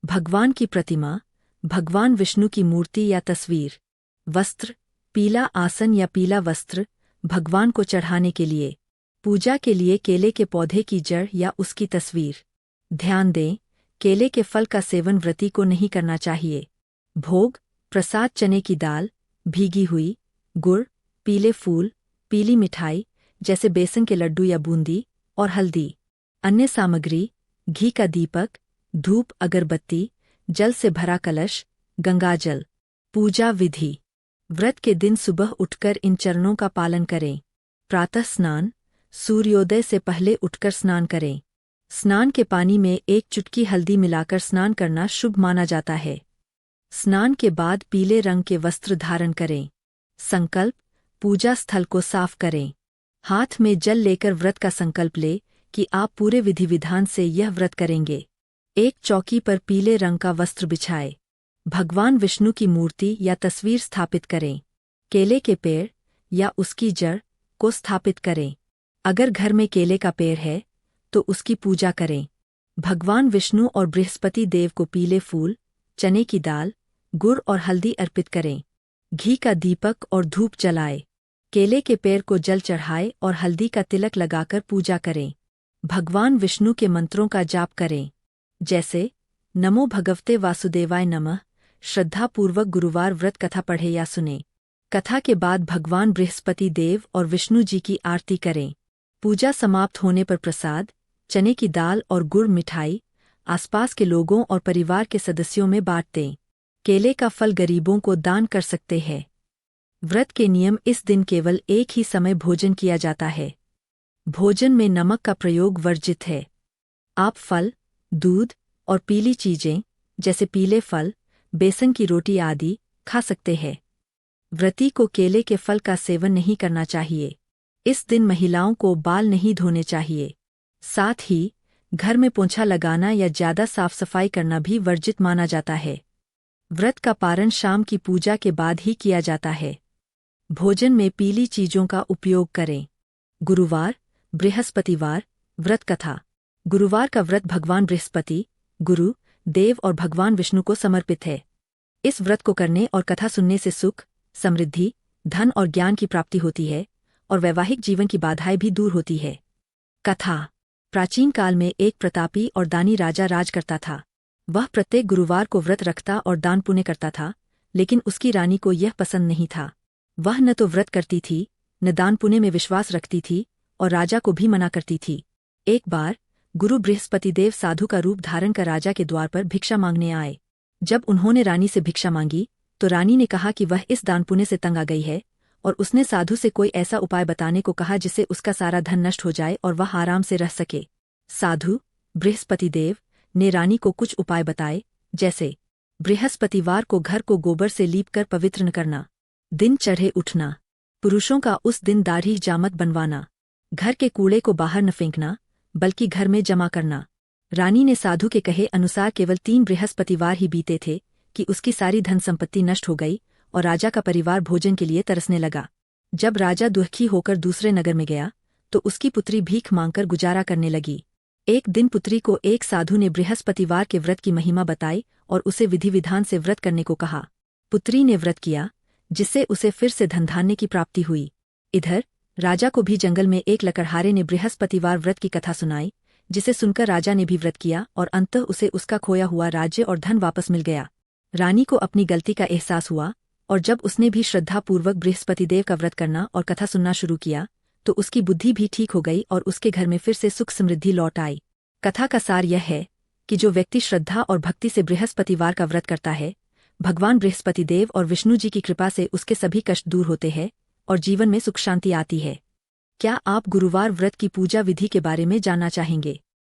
भगवान की प्रतिमा, भगवान विष्णु की मूर्ति या तस्वीर। वस्त्र, पीला आसन या पीला वस्त्र, भगवान को चढ़ाने के लिए। पूजा के लिए केले के पौधे की जड़ या उसकी तस्वीर। ध्यान दें, केले के फल का सेवन व्रती को नहीं करना चाहिए। भोग, प्रसाद चने की दाल, भीगी हुई, गुड़, पीले फूल, पीली मिठाई जैसे बेसन के लड्डू या बूंदी और हल्दी। अन्य सामग्री, घी का दीपक, धूप अगरबत्ती, जल से भरा कलश, गंगाजल। पूजा विधि। व्रत के दिन सुबह उठकर इन चरणों का पालन करें। प्रातः स्नान, सूर्योदय से पहले उठकर स्नान करें। स्नान के पानी में एक चुटकी हल्दी मिलाकर स्नान करना शुभ माना जाता है। स्नान के बाद पीले रंग के वस्त्र धारण करें। संकल्प, पूजा स्थल को साफ करें। हाथ में जल लेकर व्रत का संकल्प ले कि आप पूरे विधि विधान से यह व्रत करेंगे। एक चौकी पर पीले रंग का वस्त्र बिछाए। भगवान विष्णु की मूर्ति या तस्वीर स्थापित करें। केले के पेड़ या उसकी जड़ को स्थापित करें। अगर घर में केले का पेड़ है तो उसकी पूजा करें। भगवान विष्णु और बृहस्पति देव को पीले फूल, चने की दाल, गुड़ और हल्दी अर्पित करें। घी का दीपक और धूप जलाए। केले के पेड़ को जल चढ़ाए और हल्दी का तिलक लगाकर पूजा करें। भगवान विष्णु के मंत्रों का जाप करें, जैसे नमो भगवते वासुदेवाय नमः। श्रद्धापूर्वक गुरुवार व्रत कथा पढ़े या सुने। कथा के बाद भगवान बृहस्पति देव और विष्णु जी की आरती करें। पूजा समाप्त होने पर प्रसाद, चने की दाल और गुड़ मिठाई आसपास के लोगों और परिवार के सदस्यों में बांट दें। केले का फल गरीबों को दान कर सकते हैं। व्रत के नियम। इस दिन केवल एक ही समय भोजन किया जाता है। भोजन में नमक का प्रयोग वर्जित है। आप फल, दूध और पीली चीजें जैसे पीले फल, बेसन की रोटी आदि खा सकते हैं। व्रती को केले के फल का सेवन नहीं करना चाहिए। इस दिन महिलाओं को बाल नहीं धोने चाहिए। साथ ही घर में पोंछा लगाना या ज्यादा साफ सफाई करना भी वर्जित माना जाता है। व्रत का पारण शाम की पूजा के बाद ही किया जाता है। भोजन में पीली चीजों का उपयोग करें। गुरुवार, बृहस्पतिवार व्रत कथा। गुरुवार का व्रत भगवान बृहस्पति, गुरु, देव और भगवान विष्णु को समर्पित है। इस व्रत को करने और कथा सुनने से सुख, समृद्धि, धन और ज्ञान की प्राप्ति होती है और वैवाहिक जीवन की बाधाएं भी दूर होती है। कथा। प्राचीन काल में एक प्रतापी और दानी राजा राज करता था। वह प्रत्येक गुरुवार को व्रत रखता और दान पुण्य करता था, लेकिन उसकी रानी को यह पसंद नहीं था। वह न तो व्रत करती थी, न दान पुण्य में विश्वास रखती थी और राजा को भी मना करती थी। एक बार गुरु बृहस्पतिदेव साधु का रूप धारण कर राजा के द्वार पर भिक्षा मांगने आए। जब उन्होंने रानी से भिक्षा मांगी तो रानी ने कहा कि वह इस दान पुण्य से तंग आ गई है और उसने साधु से कोई ऐसा उपाय बताने को कहा जिससे उसका सारा धन नष्ट हो जाए और वह आराम से रह सके। साधु बृहस्पतिदेव ने रानी को कुछ उपाय बताए, जैसे बृहस्पतिवार को घर को गोबर से लीपकर पवित्र न करना, दिन चढ़े उठना, पुरुषों का उस दिन दाढ़ी जामत बनवाना, घर के कूड़े को बाहर न फेंकना बल्कि घर में जमा करना। रानी ने साधु के कहे अनुसार केवल 3 बृहस्पतिवार ही बीते थे कि उसकी सारी धन संपत्ति नष्ट हो गई और राजा का परिवार भोजन के लिए तरसने लगा। जब राजा दुखी होकर दूसरे नगर में गया तो उसकी पुत्री भीख मांगकर गुजारा करने लगी। एक दिन पुत्री को एक साधु ने बृहस्पतिवार के व्रत की महिमा बताई और उसे विधि विधान से व्रत करने को कहा। पुत्री ने व्रत किया, जिससे उसे फिर से धन धान्य की प्राप्ति हुई। इधर राजा को भी जंगल में एक लकड़हारे ने बृहस्पतिवार व्रत की कथा सुनाई, जिसे सुनकर राजा ने भी व्रत किया और अंततः उसे उसका खोया हुआ राज्य और धन वापस मिल गया। रानी को अपनी गलती का एहसास हुआ और जब उसने भी श्रद्धापूर्वक बृहस्पतिदेव का व्रत करना और कथा सुनना शुरू किया तो उसकी बुद्धि भी ठीक हो गई और उसके घर में फिर से सुख समृद्धि लौट आई। कथा का सार यह है कि जो व्यक्ति श्रद्धा और भक्ति से बृहस्पतिवार का व्रत करता है, भगवान बृहस्पतिदेव और विष्णु जी की कृपा से उसके सभी कष्ट दूर होते हैं और जीवन में सुख शांति आती है। क्या आप गुरुवार व्रत की पूजा विधि के बारे में जानना चाहेंगे?